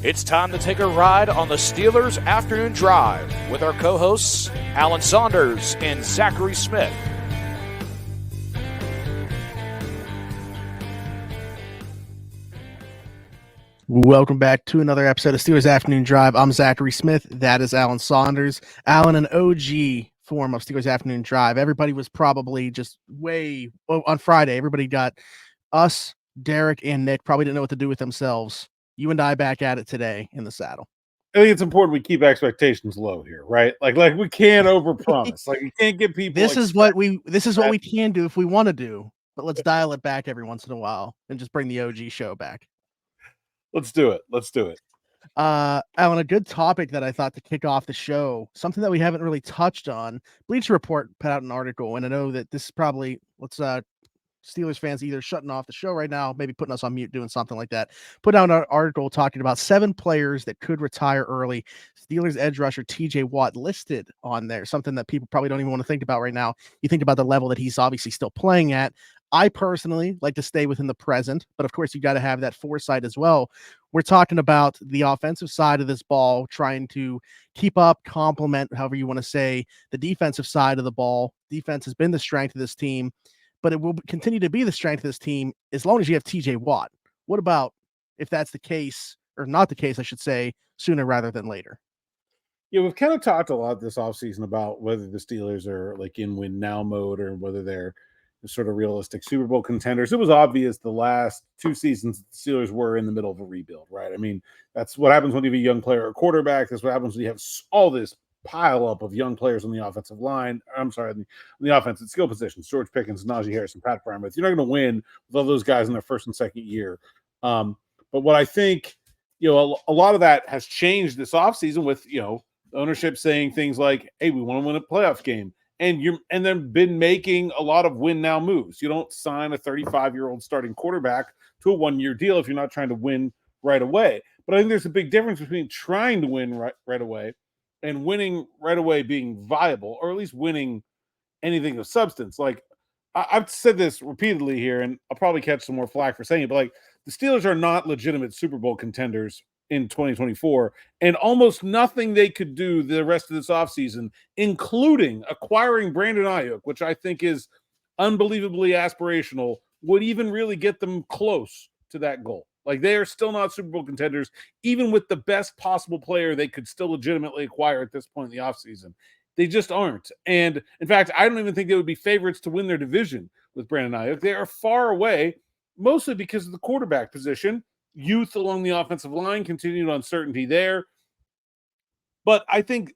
It's time to take a ride on the Steelers Afternoon Drive with our co-hosts, Alan Saunders and Zachary Smith. Welcome back to another episode of Steelers Afternoon Drive. I'm Zachary Smith. That is Alan Saunders. Alan, an OG form of Steelers Afternoon Drive. Everybody was probably just on Friday. Everybody got us, Derek, and Nick probably didn't know what to do with themselves. You and I back at it today in the saddle. I think it's important we keep expectations low here, right? Like we can't overpromise. Like we can't give people. This is what we can do if we want to do, but let's dial it back every once in a while and just bring the OG show back. Let's do it. Alan, a good topic that I thought to kick off the show, something that we haven't really touched on. Bleacher Report put out an article, and I know that this is probably Steelers fans either shutting off the show right now, maybe putting us on mute, doing something like that. Put out an article talking about 7 players that could retire early. Steelers edge rusher TJ Watt listed on there, something that people probably don't even want to think about right now. You think about the level that he's obviously still playing at. I personally like to stay within the present, but of course you got to have that foresight as well. We're talking about the offensive side of this ball, trying to keep up, complement, however you want to say, the defensive side of the ball. Defense has been the strength of this team, but it will continue to be the strength of this team as long as you have TJ Watt. What about if that's the case, or not the case, I should say, sooner rather than later? Yeah, we've kind of talked a lot this offseason about whether the Steelers are like in win now mode or whether they're sort of realistic Super Bowl contenders. It was obvious the last 2 seasons the Steelers were in the middle of a rebuild, right? I mean, that's what happens when you have a young player at quarterback. That's what happens when you have all this pile up of young players on the offensive line. I'm sorry, on the offensive skill positions, George Pickens, Najee Harris, and Pat Freiermuth. You're not going to win with all those guys in their first and second year. But what I think, a lot of that has changed this offseason with, ownership saying things like, hey, we want to win a playoff game. And then been making a lot of win now moves. You don't sign a 35-year-old starting quarterback to a 1-year deal if you're not trying to win right away. But I think there's a big difference between trying to win right away and winning right away being viable, or at least winning anything of substance. Like I've said this repeatedly here, and I'll probably catch some more flack for saying it, but like the Steelers are not legitimate Super Bowl contenders in 2024, and almost nothing they could do the rest of this offseason, including acquiring Brandon Ayuk, which I think is unbelievably aspirational, would even really get them close to that goal. Like they are still not Super Bowl contenders, even with the best possible player they could still legitimately acquire at this point in the offseason. They just aren't. And in fact, I don't even think they would be favorites to win their division with Brandon Ayuk. They are far away, mostly because of the quarterback position. Youth along the offensive line, continued uncertainty there. But I think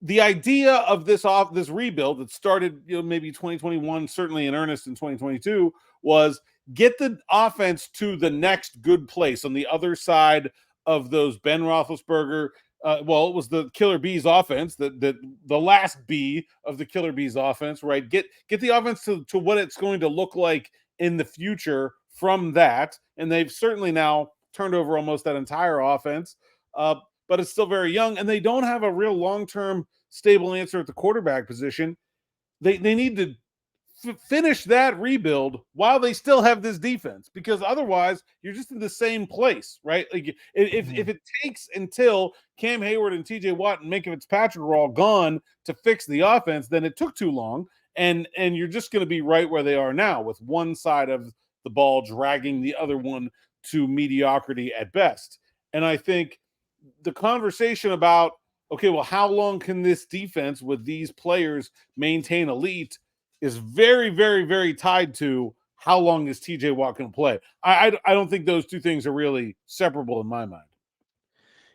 the idea of this rebuild that started, maybe 2021, certainly in earnest in 2022, was get the offense to the next good place on the other side of those Ben Roethlisberger. It was the Killer Bees offense, the last B of the Killer Bees offense, right? Get the offense to what it's going to look like in the future from that. And they've certainly now turned over almost that entire offense, but it's still very young, and they don't have a real long-term stable answer at the quarterback position. They need to finish that rebuild while they still have this defense, because otherwise you're just in the same place, right? Like if it takes until Cam Hayward and TJ Watt and Minkah Fitzpatrick are all gone to fix the offense, then it took too long, and you're just going to be right where they are now, with one side of the ball dragging the other one to mediocrity at best. And I think the conversation about, okay, well, how long can this defense with these players maintain elite is very, very, very tied to how long is TJ Watt going to play. I don't think those two things are really separable in my mind.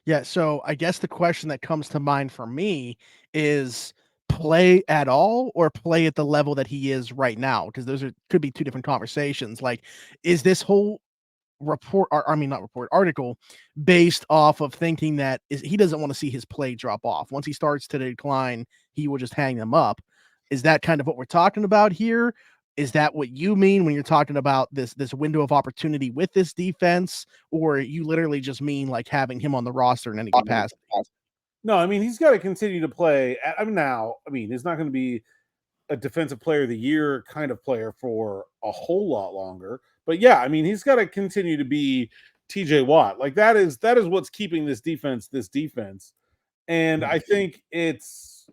Yeah, so I guess the question that comes to mind for me is play at all or play at the level that he is right now, because those could be two different conversations. Like, is this whole article based off of thinking that he doesn't want to see his play drop off? Once he starts to decline, he will just hang them up. Is that kind of what we're talking about here? Is that what you mean when you're talking about this window of opportunity with this defense, or you literally just mean like having him on the roster in any capacity? No, I mean, he's got to continue to play. He's not going to be a defensive player of the year kind of player for a whole lot longer. But yeah, I mean, he's got to continue to be TJ Watt. Like that is what's keeping this defense. And I think it's,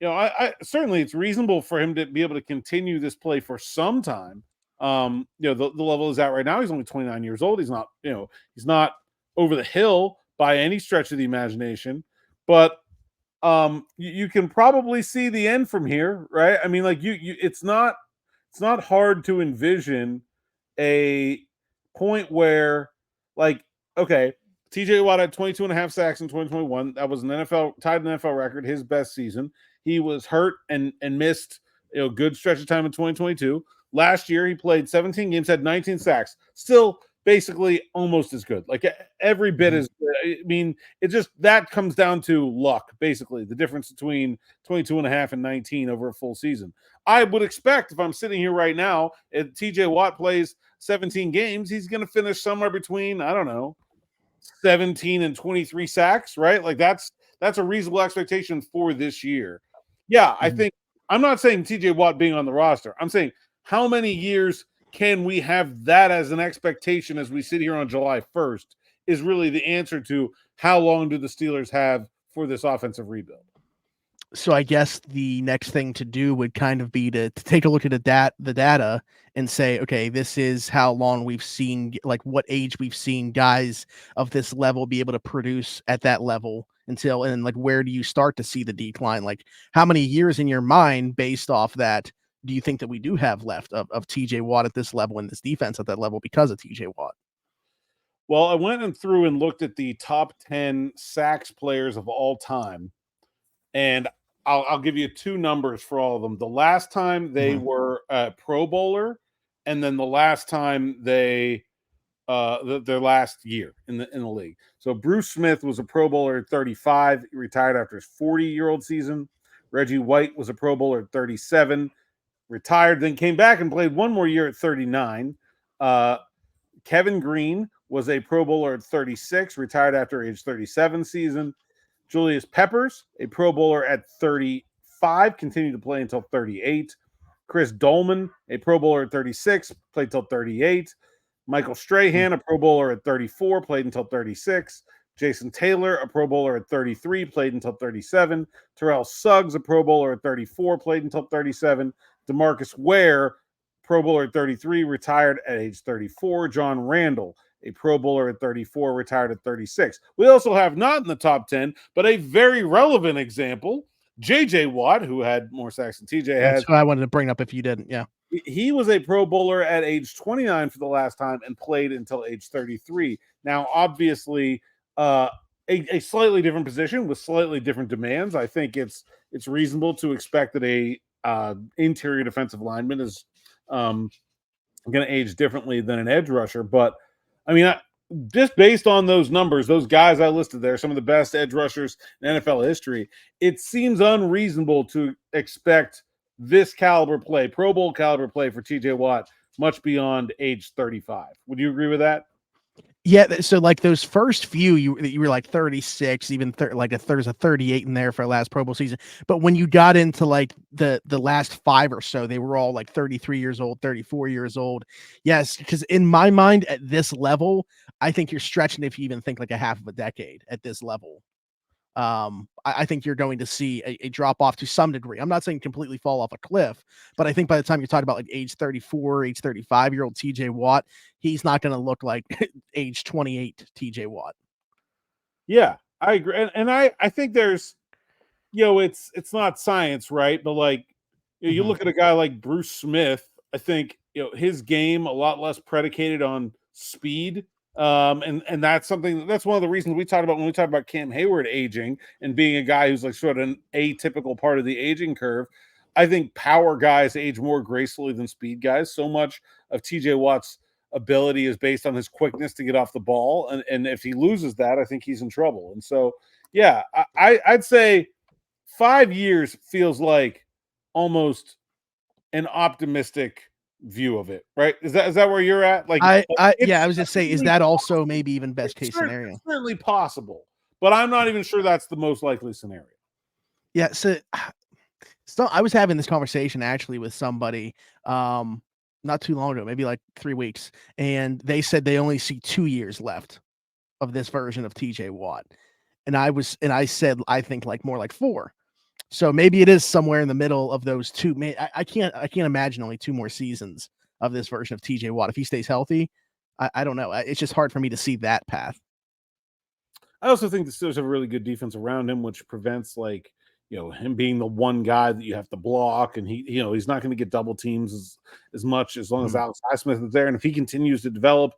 I certainly it's reasonable for him to be able to continue this play for some time. The level is at right now. He's only 29 years old. He's not over the hill by any stretch of the imagination, but you can probably see the end from here, right? I mean, like it's not hard to envision a point where, like, okay, TJ Watt had 22 and a half sacks in 2021. That was tied an NFL record, his best season. He was hurt and missed good stretch of time in 2022. Last year, he played 17 games, had 19 sacks. Still basically almost as good. Like every bit as good. I mean, it just that comes down to luck, basically, the difference between 22 and a half and 19 over a full season. I would expect if I'm sitting here right now, if TJ Watt plays 17 games, he's going to finish somewhere between, I don't know, 17 and 23 sacks, right? Like that's a reasonable expectation for this year. Yeah, I think I'm not saying TJ Watt being on the roster. I'm saying how many years can we have that as an expectation as we sit here on July 1st is really the answer to how long do the Steelers have for this offensive rebuild. So I guess the next thing to do would kind of be to take a look at the data and say, okay, this is how long we've seen, like what age we've seen guys of this level be able to produce at that level and like, where do you start to see the decline? Like how many years in your mind based off that do you think that we do have left of TJ Watt at this level and this defense at that level because of TJ Watt? Well, I went through and looked at the top 10 sacks players of all time. And I'll give you two numbers for all of them. The last time they were a Pro Bowler, and then the last time they their last year in the league. So Bruce Smith was a Pro Bowler at 35. He retired after his 40-year-old season. Reggie White was a Pro Bowler at 37, retired, then came back and played one more year at 39. Kevin Green was a Pro Bowler at 36, retired after age 37 season. Julius Peppers, a Pro Bowler at 35, continued to play until 38. Chris Dolman, a Pro Bowler at 36, played until 38. Michael Strahan, a Pro Bowler at 34, played until 36. Jason Taylor, a Pro Bowler at 33, played until 37. Terrell Suggs, a Pro Bowler at 34, played until 37. DeMarcus Ware, Pro Bowler at 33, retired at age 34. John Randall, a Pro Bowler at 34, retired at 36. We also have, not in the top 10, but a very relevant example, J.J. Watt, who had more sacks than T.J. had. That's what I wanted to bring up if you didn't, yeah. He was a Pro Bowler at age 29 for the last time and played until age 33. Now, obviously, a slightly different position with slightly different demands. I think it's reasonable to expect that a interior defensive lineman is going to age differently than an edge rusher. But, I mean, just based on those numbers, those guys I listed there, some of the best edge rushers in NFL history, it seems unreasonable to expect this caliber play, Pro Bowl caliber play for TJ Watt, much beyond age 35. Would you agree with that? Yeah, so like those first few, you were like 36, even there's a 38 in there for last Pro Bowl season. But when you got into like the last 5 or so, they were all like 33 years old, 34 years old. Yes, because in my mind, at this level, I think you're stretching if you even think like a half of a decade at this level. I think you're going to see a drop off to some degree. I'm not saying completely fall off a cliff, but I think by the time you're talking about like age 34, age 35-year-old TJ Watt, he's not going to look like age 28 TJ Watt. Yeah, I agree. And I think there's, it's not science, right? But like, you look at a guy like Bruce Smith, I think, his game a lot less predicated on speed. And that's one of the reasons we talked about when we talked about Cam Hayward aging and being a guy who's like sort of an atypical part of the aging curve. I think power guys age more gracefully than speed guys. So much of TJ Watt's ability is based on his quickness to get off the ball. And if he loses that, I think he's in trouble. And so, yeah, I'd say 5 years feels like almost an optimistic view of it, right? Is that where you're at? Like, I was just saying, is that also maybe even best case scenario? It's certainly possible, but I'm not even sure that's the most likely scenario. Yeah, so I was having this conversation actually with somebody not too long ago, maybe like 3 weeks, and they said they only see 2 years left of this version of TJ Watt. And I said, I think like more like 4. So maybe it is somewhere in the middle of those 2. I can't imagine only 2 more seasons of this version of TJ Watt. If he stays healthy, I don't know. It's just hard for me to see that path. I also think the Steelers have a really good defense around him, which prevents him being the one guy that you have to block, and he's not going to get double teams as much as long as Alex Highsmith is there. And if he continues to develop,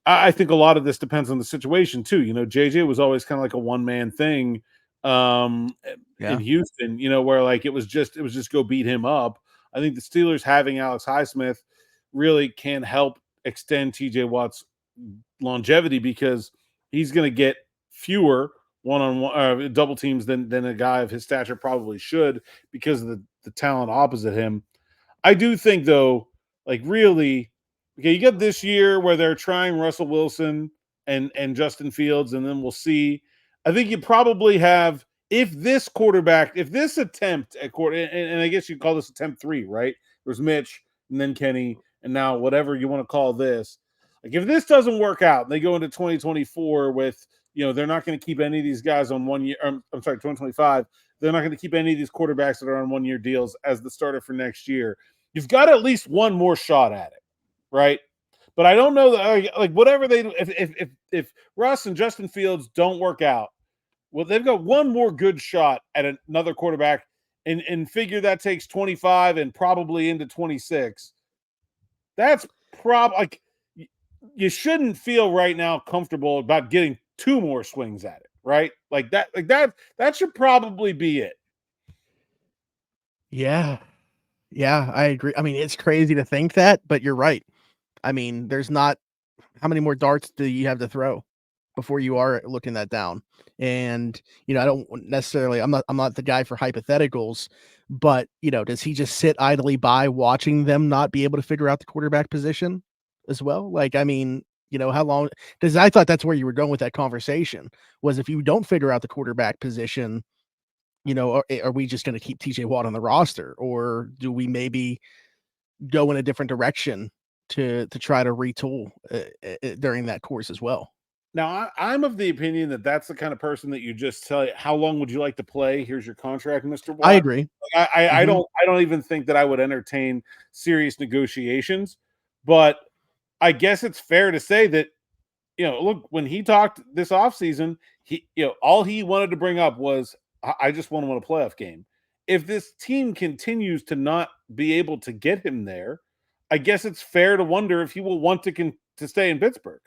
I think a lot of this depends on the situation too. JJ was always kind of like a one-man thing in Houston, where like it was just go beat him up. I think the Steelers having Alex Highsmith really can help extend TJ Watt's longevity, because he's going to get fewer one-on-one double teams than a guy of his stature probably should, because of the talent opposite him. I do think, though, really, okay, you got this year where they're trying Russell Wilson and Justin Fields, and then we'll see. I think you probably have, if this attempt at quarter, and I guess you call this attempt 3, right? There's Mitch and then Kenny, and now whatever you want to call this. Like, if this doesn't work out, and they go into 2024 with, they're not going to keep any of these guys on 1 year. I'm sorry, 2025. They're not going to keep any of these quarterbacks that are on 1-year deals as the starter for next year. You've got at least one more shot at it, right? But I don't know that, whatever they do, if Russ and Justin Fields don't work out, well, they've got one more good shot at another quarterback, and figure that takes 25 and probably into 26. That's you shouldn't feel right now comfortable about getting 2 more swings at it, right? That should probably be it. Yeah, I agree. I mean, it's crazy to think that, but you're right. I mean, there's not how many more darts do you have to throw before you are looking that down? And I don't necessarily. I'm not the guy for hypotheticals, but does he just sit idly by watching them not be able to figure out the quarterback position as well? I mean, how long? Because I thought that's where you were going with that conversation, was if you don't figure out the quarterback position, are we just going to keep TJ Watt on the roster, or do we maybe go in a different direction to try to retool during that course as well? Now, I'm of the opinion that that's the kind of person that you just tell you, how long would you like to play? Here's your contract, Mr. Watt. I agree. I don't even think that I would entertain serious negotiations, but I guess it's fair to say that, look, when he talked this offseason, all he wanted to bring up was, I just want to win a playoff game. If this team continues to not be able to get him there, I guess it's fair to wonder if he will want to stay in Pittsburgh.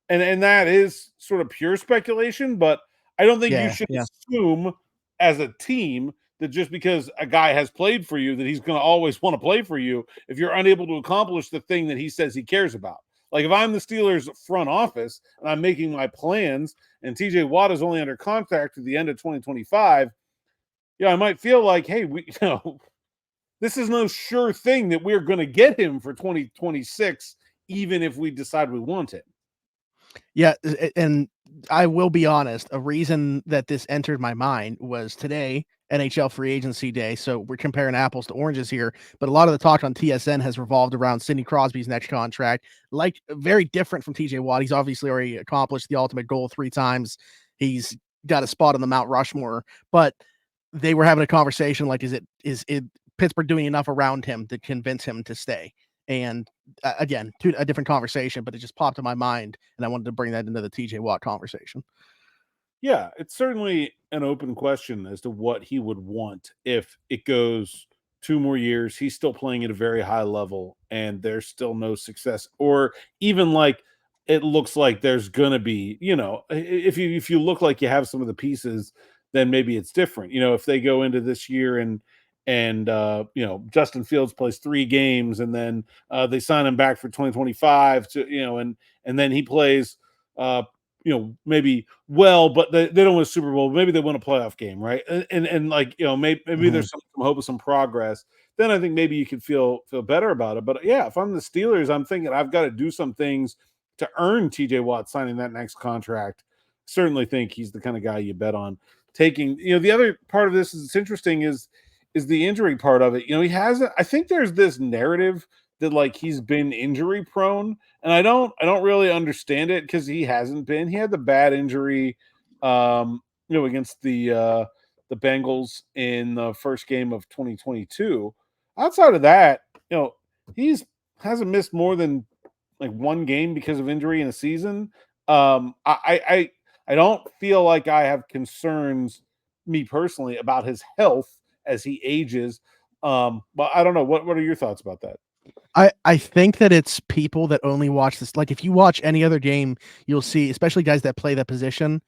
And that is sort of pure speculation, but I don't think you should assume as a team that just because a guy has played for you that he's going to always want to play for you if you're unable to accomplish the thing that he says he cares about. Like, if I'm the Steelers front office and I'm making my plans and TJ Watt is only under contract at the end of 2025, I might feel like, hey, this is no sure thing that we're going to get him for 2026, even if we decide we want him. Yeah, and I will be honest, a reason that this entered my mind was today, NHL free agency day, so we're comparing apples to oranges here, but a lot of the talk on TSN has revolved around Sidney Crosby's next contract, very different from TJ Watt. He's obviously already accomplished the ultimate goal 3 times. He's got a spot on the Mount Rushmore, but they were having a conversation like, is it Pittsburgh doing enough around him to convince him to stay? And again, a different conversation, but it just popped in my mind, and I wanted to bring that into the TJ Watt conversation. Yeah, it's certainly an open question as to what he would want if it goes 2 more years. He's still playing at a very high level, and there's still no success, or even it looks like there's gonna be. If you look like you have some of the pieces, then maybe it's different. If they go into this year and Justin Fields plays 3 games, and then they sign him back for 2025 to, and then he plays, maybe but they don't win a Super Bowl. Maybe they win a playoff game, right? And maybe there's some hope of some progress. Then I think maybe you could feel better about it. But yeah, if I'm the Steelers, I'm thinking I've got to do some things to earn TJ Watt signing that next contract. Certainly think he's the kind of guy you bet on taking. The other part of this is, it's interesting, is is the injury part of it. He hasn't. I think there's this narrative that like he's been injury prone, and I don't really understand it because he hasn't been. He had the bad injury, against the Bengals in the first game of 2022. Outside of that, he's hasn't missed more than like one game because of injury in a season. I don't feel like I have concerns, me personally, about his health as he ages. But I don't know. What are your thoughts about that? I think that it's people that only watch this. Like if you watch any other game, you'll see, especially guys that play that position,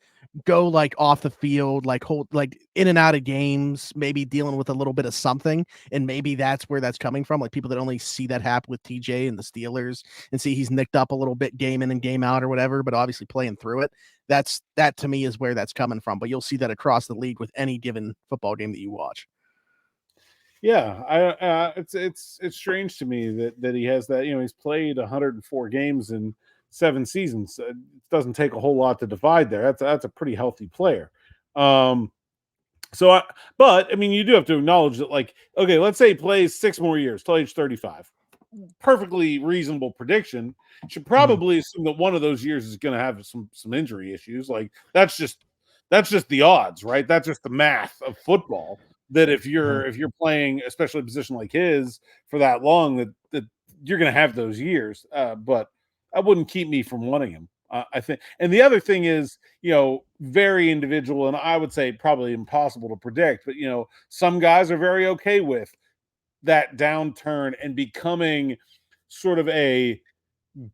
go like off the field, like hold like in and out of games, maybe dealing with a little bit of something. And maybe that's where that's coming from. Like people that only see that happen with TJ and the Steelers and see he's nicked up a little bit game in and game out or whatever, but obviously playing through it. That to me is where that's coming from. But you'll see that across the league with any given football game that you watch. Yeah, it's strange to me that he has that. He's played 104 games in 7 seasons. It doesn't take a whole lot to divide there. That's a pretty healthy player. But I mean, you do have to acknowledge that, like, okay, let's say he plays 6 more years till age 35. Perfectly reasonable prediction. Should probably assume that one of those years is going to have some injury issues. Like that's just the odds, right? That's just the math of football. That if you're playing, especially a position like his for that long, that you're going to have those years. But that wouldn't keep me from wanting him. I think. And the other thing is, very individual, and I would say probably impossible to predict. But some guys are very okay with that downturn and becoming sort of a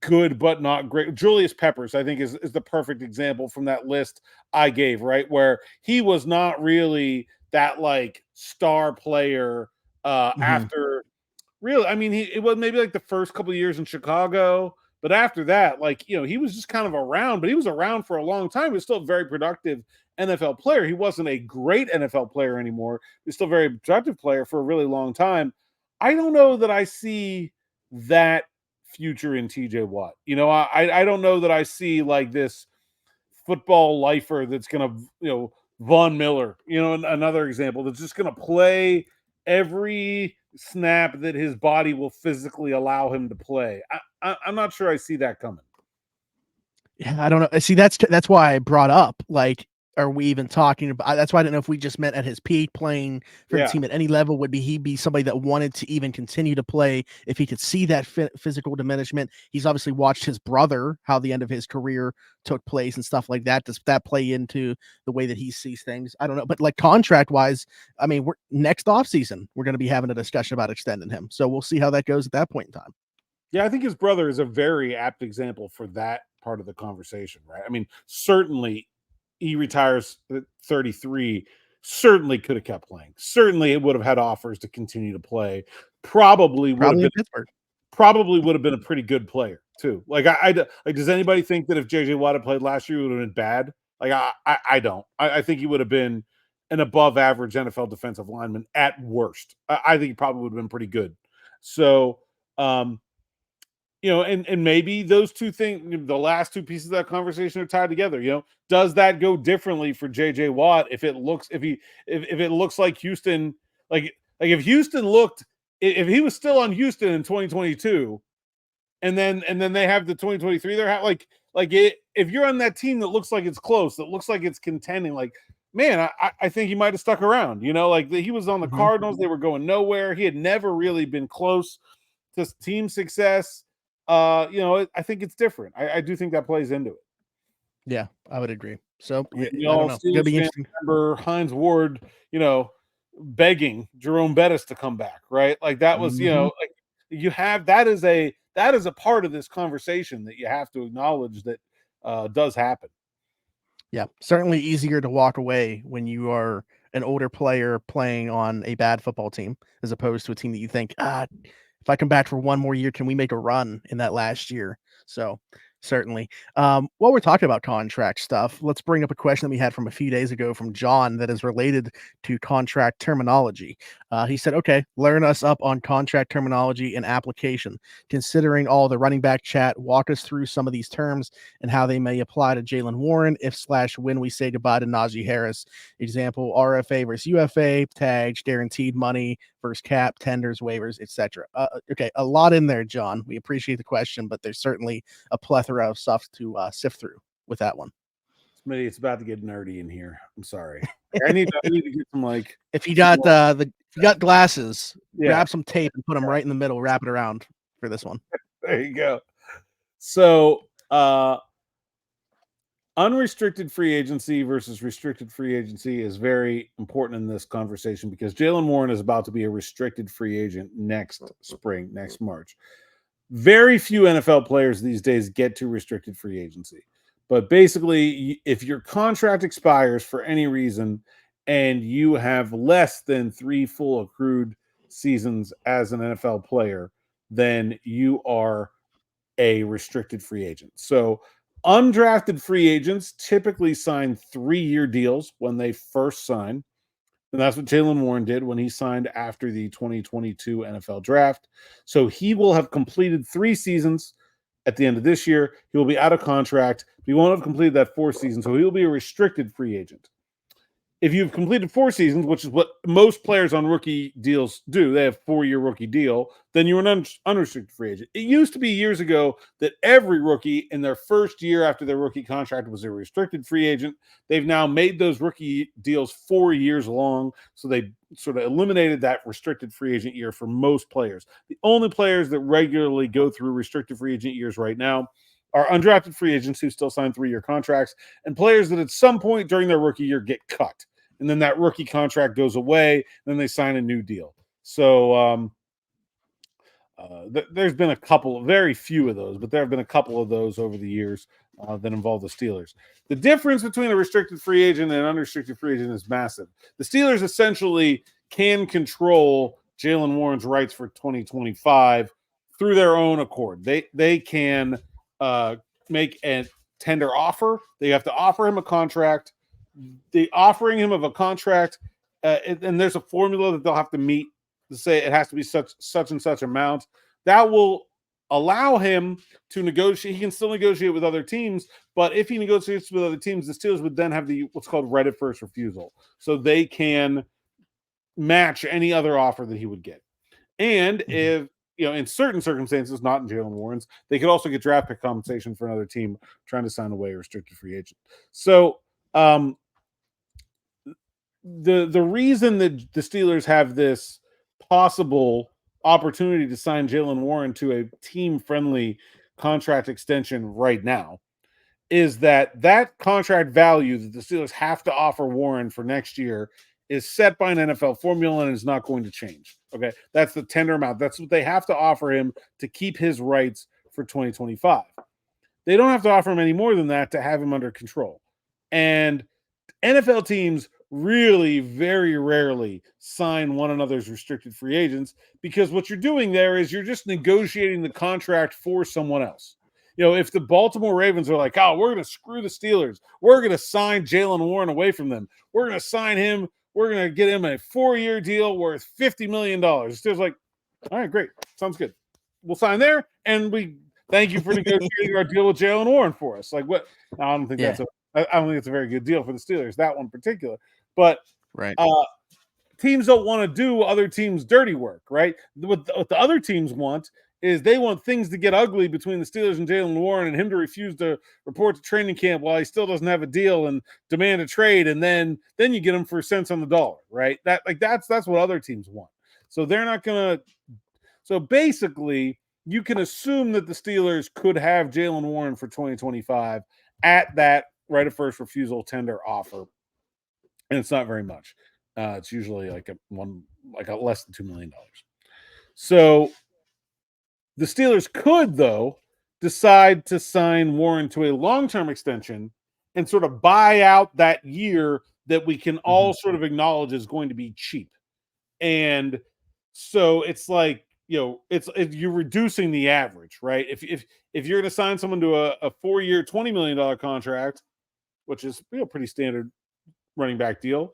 good but not great. Julius Peppers, I think, is the perfect example from that list I gave, right? Where he was not really that like star player after really, I mean, it was maybe like the first couple of years in Chicago, but after that, like, he was just kind of around, but he was around for a long time. He was still a very productive NFL player. He wasn't a great NFL player anymore. He's still a very productive player for a really long time. I don't know that I see that future in TJ Watt. I don't know that I see like this football lifer that's going to, Von Miller, another example that's just going to play every snap that his body will physically allow him to play. I'm not sure I see that coming. Yeah, I don't know. See, that's why I brought up, like, are we even talking about? That's why I didn't know if we just meant at his peak playing for the team at any level. Would he be somebody that wanted to even continue to play if he could see that physical diminishment? He's obviously watched his brother, how the end of his career took place and stuff like that. Does that play into the way that he sees things? I don't know. But like contract wise, I mean, next offseason, we're going to be having a discussion about extending him. So we'll see how that goes at that point in time. Yeah, I think his brother is a very apt example for that part of the conversation, right? I mean, certainly he retires at 33, certainly could have kept playing. Certainly it would have had offers to continue to play. Probably would have been Pittsburgh. Probably would have been a pretty good player too. Like does anybody think that if JJ Watt had played last year, it would have been bad? Like I don't. I think he would have been an above average NFL defensive lineman at worst. I think he probably would have been pretty good. So and maybe those two things, the last two pieces of that conversation are tied together. Does that go differently for JJ Watt if it looks like Houston, like if Houston looked, if he was still on Houston in 2022, and then they have the 2023, if you're on that team that looks like it's close, that looks like it's contending, like, man, I think he might have stuck around. He was on the Cardinals, they were going nowhere. He had never really been close to team success. I think it's different. I do think that plays into it. Yeah, I would agree. So I don't know. It'll be interesting. Remember Hines Ward, begging Jerome Bettis to come back, right? Like that was, like you have that is a part of this conversation that you have to acknowledge that does happen. Yeah, certainly easier to walk away when you are an older player playing on a bad football team as opposed to a team that you think, if I come back for one more year, can we make a run in that last year? So Certainly. While we're talking about contract stuff, let's bring up a question that we had from a few days ago from John that is related to contract terminology. He said, okay, learn us up on contract terminology and application. Considering all the running back chat, walk us through some of these terms and how they may apply to Jaylen Warren if/when we say goodbye to Najee Harris. Example, RFA versus UFA, tags, guaranteed money versus cap, tenders, waivers, etc. Okay, a lot in there, John. We appreciate the question, but there's certainly a plethora of stuff to sift through with that one. Smitty, it's about to get nerdy in here. I'm sorry. I need to get some like. If you got if you got glasses, grab some tape and put them right in the middle, wrap it around for this one. There you go. So, unrestricted free agency versus restricted free agency is very important in this conversation because Jaylen Warren is about to be a restricted free agent next spring, next March. Very few NFL players these days get to restricted free agency. But basically, if your contract expires for any reason and you have less than 3 full accrued seasons as an NFL player, then you are a restricted free agent. So undrafted free agents typically sign 3-year deals when they first sign. And that's what Jaylen Warren did when he signed after the 2022 NFL draft. So he will have completed 3 seasons at the end of this year. He will be out of contract. He won't have completed that 4th season. So he will be a restricted free agent. If you've completed 4 seasons, which is what most players on rookie deals do, they have 4-year rookie deal, then you're an unrestricted free agent. It used to be years ago that every rookie in their first year after their rookie contract was a restricted free agent. They've now made those rookie deals 4 years long, so they sort of eliminated that restricted free agent year for most players. The only players that regularly go through restricted free agent years right now are undrafted free agents who still sign 3-year contracts and players that at some point during their rookie year get cut. And then that rookie contract goes away, and then they sign a new deal. So there's been a couple, very few of those, but there have been a couple of those over the years that involve the Steelers. The difference between a restricted free agent and an unrestricted free agent is massive. The Steelers essentially can control Jaylen Warren's rights for 2025 through their own accord. They can make a tender offer. They have to offer him a contract. The offering him of a contract, and there's a formula that they'll have to meet to say it has to be such and such amount. That will allow him to negotiate. He can still negotiate with other teams, but if he negotiates with other teams, the Steelers would then have what's called right of first refusal, so they can match any other offer that he would get. And if in certain circumstances, not in Jaylen Warren's, they could also get draft pick compensation for another team trying to sign away a restricted free agent. So the reason that the Steelers have this possible opportunity to sign Jaylen Warren to a team-friendly contract extension right now is that contract value that the Steelers have to offer Warren for next year is set by an NFL formula and is not going to change. Okay, that's the tender amount. That's what they have to offer him to keep his rights for 2025. They don't have to offer him any more than that to have him under control. And NFL teams really very rarely sign one another's restricted free agents because what you're doing there is you're just negotiating the contract for someone else. If the Baltimore Ravens are like, oh, we're going to screw the Steelers, we're going to sign Jaylen Warren away from them, we're going to sign him, we're going to get him a 4-year deal worth $50 million. The Steelers like, all right, great, sounds good. We'll sign there, and we thank you for negotiating our deal with Jaylen Warren for us. Like, what? I don't think that's a very good deal for the Steelers, that one in particular. But right. Teams don't want to do other teams' dirty work, right? What the other teams want is they want things to get ugly between the Steelers and Jaylen Warren and him to refuse to report to training camp while he still doesn't have a deal and demand a trade, and then you get him for cents on the dollar, right? That's what other teams want. So they're not going to – so basically you can assume that the Steelers could have Jaylen Warren for 2025 at that right of first refusal tender offer. And it's not very much. It's usually like a less than $2 million. So the Steelers could, though, decide to sign Warren to a long-term extension and sort of buy out that year that we can all sort of acknowledge is going to be cheap. And so it's like, you're reducing the average, right? If you're going to sign someone to a 4-year, $20 million contract, which is pretty standard running back deal.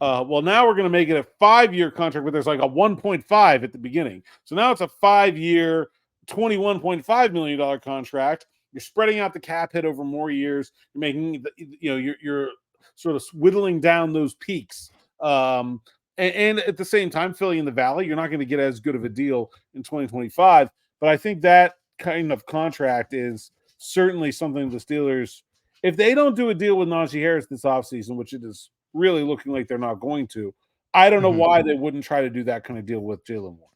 Well, now we're going to make it a 5-year contract, but there's like a 1.5 at the beginning. So now it's a 5-year, $21.5 million contract. You're spreading out the cap hit over more years. You're making, you're sort of whittling down those peaks. And at the same time, filling in the valley. You're not going to get as good of a deal in 2025. But I think that kind of contract is certainly something the Steelers, if they don't do a deal with Najee Harris this offseason, which it is really looking like they're not going to, I don't know why they wouldn't try to do that kind of deal with Jaylen Warren.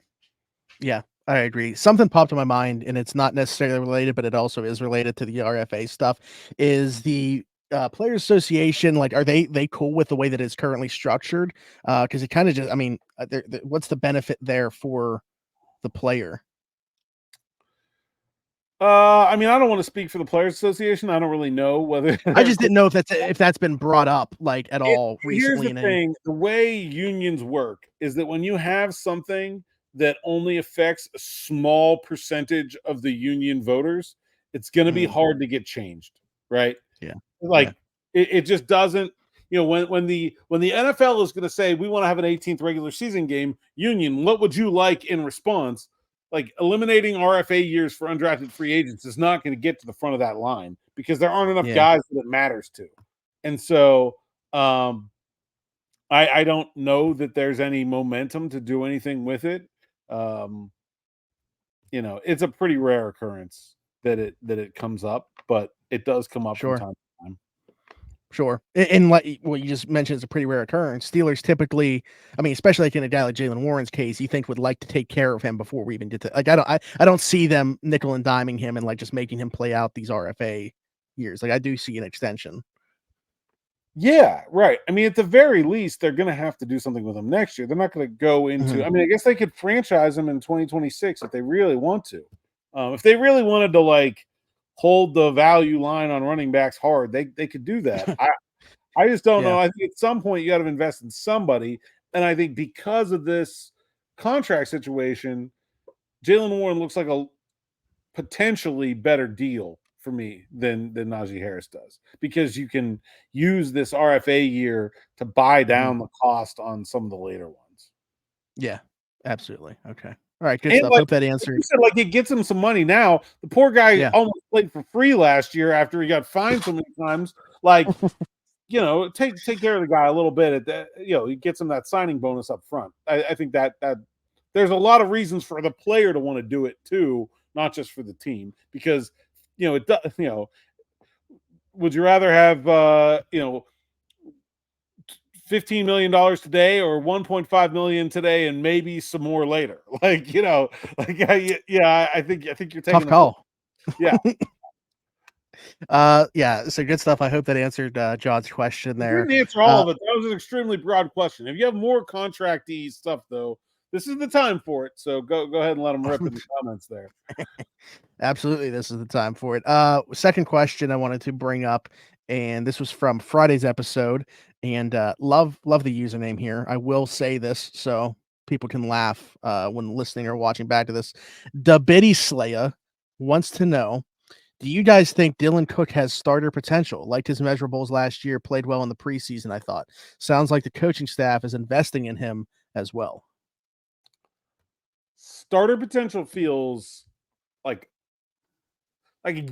Yeah, I agree. Something popped in my mind, and it's not necessarily related, but it also is related to the RFA stuff, is the Players Association. Like, are they cool with the way that it's currently structured? Because it kind of just, I mean, what's the benefit there for the player? I mean, I don't want to speak for the Players Association. I don't really know whether I just didn't know if that's been brought up like at all recently. Here's the thing: the way unions work is that when you have something that only affects a small percentage of the union voters, it's going to be hard to get changed, right? Yeah, like it just doesn't. When the NFL is going to say we want to have an 18th regular season game, union, what would you like in response? Like, eliminating RFA years for undrafted free agents is not going to get to the front of that line because there aren't enough guys that it matters to. And so I don't know that there's any momentum to do anything with it. It's a pretty rare occurrence that it comes up, but it does come up from time to time. Sure. And like what you just mentioned, is a pretty rare occurrence. Steelers typically, I mean, especially like in a guy like Jaylen Warren's case, you think would like to take care of him before we even get to, like, I don't see them nickel and diming him and like just making him play out these RFA years. Like, I do see an extension. Yeah, right. I mean, at the very least, they're going to have to do something with him next year. They're not going to go into, I mean, I guess they could franchise him in 2026 if they really want to. If they really wanted to, like, hold the value line on running backs hard, they could do that. I just don't know. I think at some point you got to invest in somebody. And I think because of this contract situation, Jaylen Warren looks like a potentially better deal for me than Najee Harris does, because you can use this RFA year to buy down the cost on some of the later ones. Yeah, absolutely. Okay. All right, good stuff. Hope that answered. Like, it gets him some money now. The poor guy almost played for free last year after he got fined so many times. Like, take care of the guy a little bit. At that, he gets him that signing bonus up front. I think that there's a lot of reasons for the player to want to do it too, not just for the team, because it does. Would you rather have $15 million today or $1.5 million today and maybe some more later? I think you're taking tough call. Yeah. So good stuff. I hope that answered John's question there. Didn't answer all of it. That was an extremely broad question. If you have more contractee stuff, though, this is the time for it. So go ahead and let them rip in the comments there. Absolutely, this is the time for it. Second question I wanted to bring up, and this was from Friday's episode, and love the username here. I will say this so people can laugh when listening or watching back to this. Da Biddy Slayer wants to know, do you guys think Dylan Cook has starter potential? Liked his measurables last year, played well in the preseason, I thought. Sounds like the coaching staff is investing in him as well. Starter potential feels like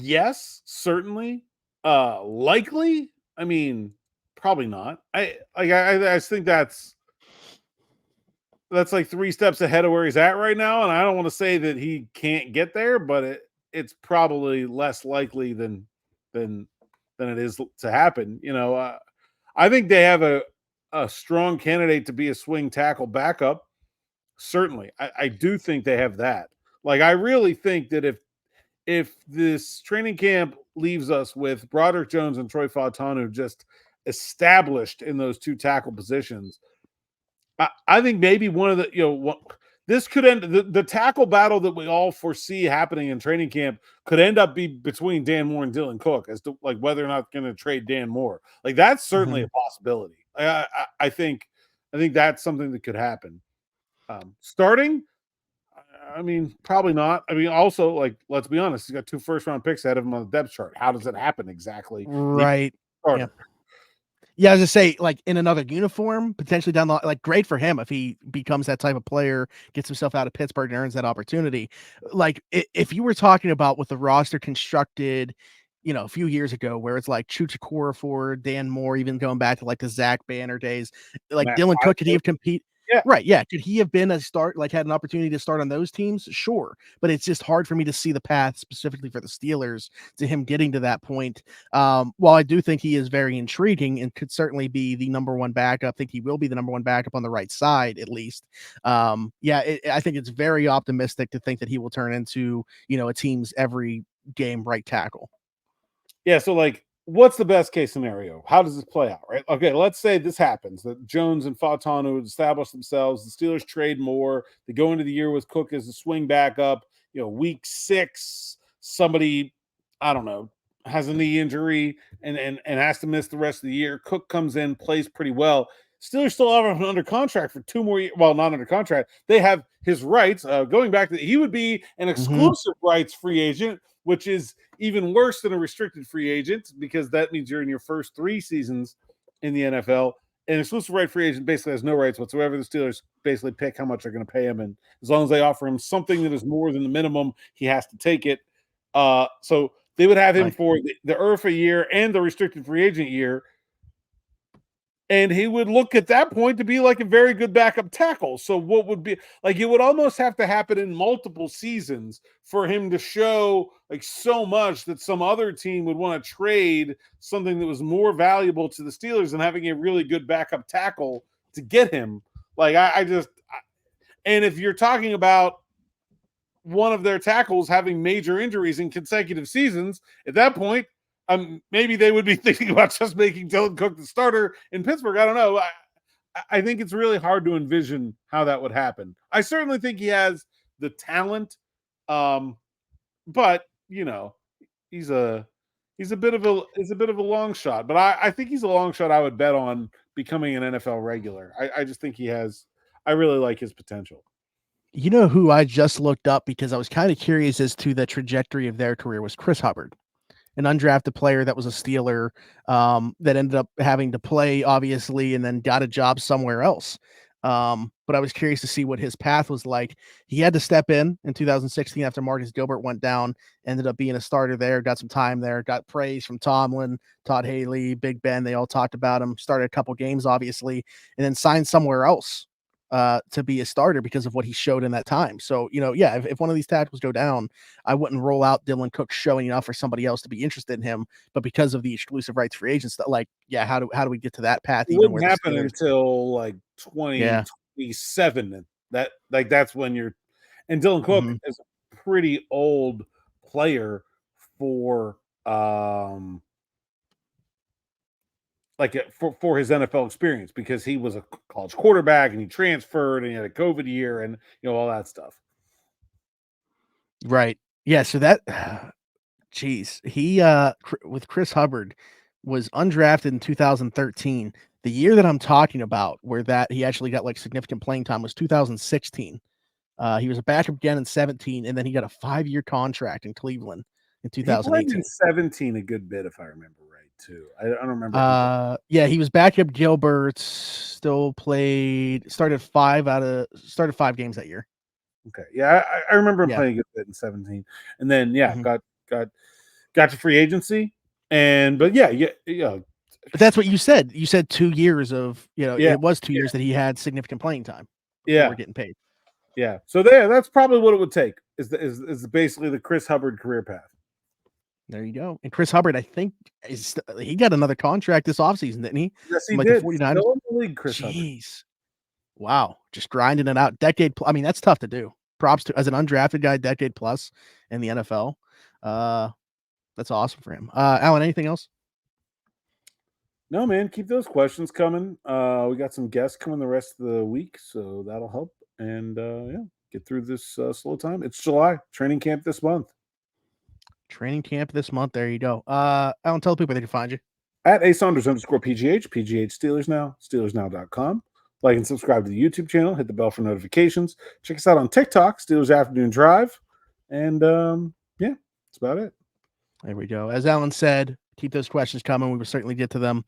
yes, certainly. Likely? I mean, probably not. I think that's like 3 steps ahead of where he's at right now, and I don't want to say that he can't get there, but it's probably less likely than it is to happen. I think they have a strong candidate to be a swing tackle backup. Certainly. I do think they have that. Like, I really think that if this training camp leaves us with Broderick Jones and Troy Fautanu just established in those 2 tackle positions, I think maybe one of the, this could end the tackle battle that we all foresee happening in training camp could end up be between Dan Moore and Dylan Cook as to like whether or not going to trade Dan Moore. Like, that's certainly a possibility. I think that's something that could happen. Starting, I mean, probably not. I mean, also, like, let's be honest, he's got 2 first-round picks ahead of him on the depth chart. How does it happen exactly? Right. Yeah. Starter. Yeah, I was just say, like, in another uniform, potentially down the like, great for him if he becomes that type of player, gets himself out of Pittsburgh and earns that opportunity. Like, if you were talking about with the roster constructed, a few years ago, where it's like Chucha Okorafor, Dan Moore, even going back to like the Zach Banner days, like Matt Dylan Cook, could he Pfeiffer. have compete? Yeah. Right, yeah. Could he have been a start, like had an opportunity to start on those teams? Sure. But it's just hard for me to see the path specifically for the Steelers to him getting to that point. While I do think he is very intriguing and could certainly be the number one backup, I think he will be the number one backup on the right side, at least. I think it's very optimistic to think that he will turn into, a team's every game right tackle. Yeah, so, like, what's the best case scenario? How does this play out, right? Okay, let's say this happens, that Jones and Fautanu establish themselves, the Steelers trade more, they go into the year with Cook as a swing backup, week 6, somebody, I don't know, has a knee injury and has to miss the rest of the year. Cook comes in, plays pretty well. Steelers still have him under contract for 2 more years. Well, not under contract. They have his rights. Going back to he would be an exclusive rights free agent, which is even worse than a restricted free agent because that means you're in your first 3 seasons in the NFL. An exclusive right free agent basically has no rights whatsoever. The Steelers basically pick how much they're going to pay him, and as long as they offer him something that is more than the minimum, he has to take it. So they would have him for the IRFA year and the restricted free agent year, and he would look at that point to be like a very good backup tackle. So what would be like, it would almost have to happen in multiple seasons for him to show like so much that some other team would want to trade something that was more valuable to the Steelers than having a really good backup tackle to get him. Like, and if you're talking about one of their tackles having major injuries in consecutive seasons, at that point, maybe they would be thinking about just making Dylan Cook the starter in Pittsburgh. I don't know. I think it's really hard to envision how that would happen. I certainly think he has the talent, but he's a bit of a long shot. But I think he's a long shot. I would bet on becoming an NFL regular. I just think he has. I really like his potential. You know who I just looked up because I was kind of curious as to the trajectory of their career was Chris Hubbard, an undrafted player that was a Steeler that ended up having to play, obviously, and then got a job somewhere else. But I was curious to see what his path was like. He had to step in 2016 after Marcus Gilbert went down, ended up being a starter there, got some time there, got praise from Tomlin, Todd Haley, Big Ben. They all talked about him, started a couple games, obviously, and then signed somewhere else to be a starter because of what he showed in that time. So, if one of these tackles go down, I wouldn't roll out Dylan Cook showing enough for somebody else to be interested in him. But because of the exclusive rights free agents, how do we get to that path? It wouldn't happen until like 2027. That's when you're. And Dylan Cook is a pretty old player for for his NFL experience because he was a college quarterback and he transferred and he had a COVID year and all that stuff. Right. Yeah. So that, geez, he with Chris Hubbard was undrafted in 2013. The year that I'm talking about, where that he actually got like significant playing time, was 2016. He was a backup again in 17, and then he got a 5-year contract in Cleveland in 2018. He played in 17 a good bit, if I remember right, too. I don't remember. Yeah, he was backup Gilbert. Still started 5 games that year. Okay, yeah, I remember him playing a good bit in 17, and then got to free agency, but But that's what you said. You said 2 years of it was 2 years that he had significant playing time. Before getting paid. Yeah, so that's probably what it would take. Is basically the Chris Hubbard career path. There you go. And Chris Hubbard, I think, he got another contract this offseason, didn't he? Yes, he did. The 49ers. Still in the league, Chris Hubbard. Wow, just grinding it out. I mean, that's tough to do. Props to as an undrafted guy, decade plus in the NFL. That's awesome for him. Alan, anything else? No, man. Keep those questions coming. We got some guests coming the rest of the week, so that'll help. And get through this slow time. It's July. Training camp this month. There you go. Alan, tell people they can find you. At @Saunders_PGH, PGH Steelers Now, SteelersNow.com. Like and subscribe to the YouTube channel. Hit the bell for notifications. Check us out on TikTok, Steelers Afternoon Drive. And yeah, that's about it. There we go. As Alan said, keep those questions coming. We will certainly get to them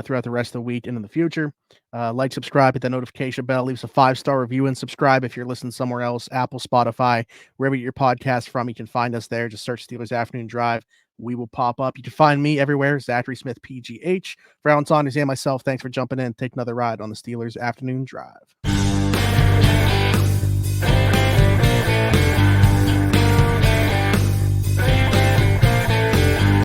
throughout the rest of the week and in the future. Like, subscribe, hit that notification bell, leave us a 5-star review, and subscribe if you're listening somewhere else, Apple, Spotify, wherever you get your podcast from. You can find us there. Just search Steelers Afternoon Drive. We will pop up. You can find me everywhere, Zachary Smith, PGH. For Alan Saunders and myself, thanks for jumping in. Take another ride on the Steelers Afternoon Drive.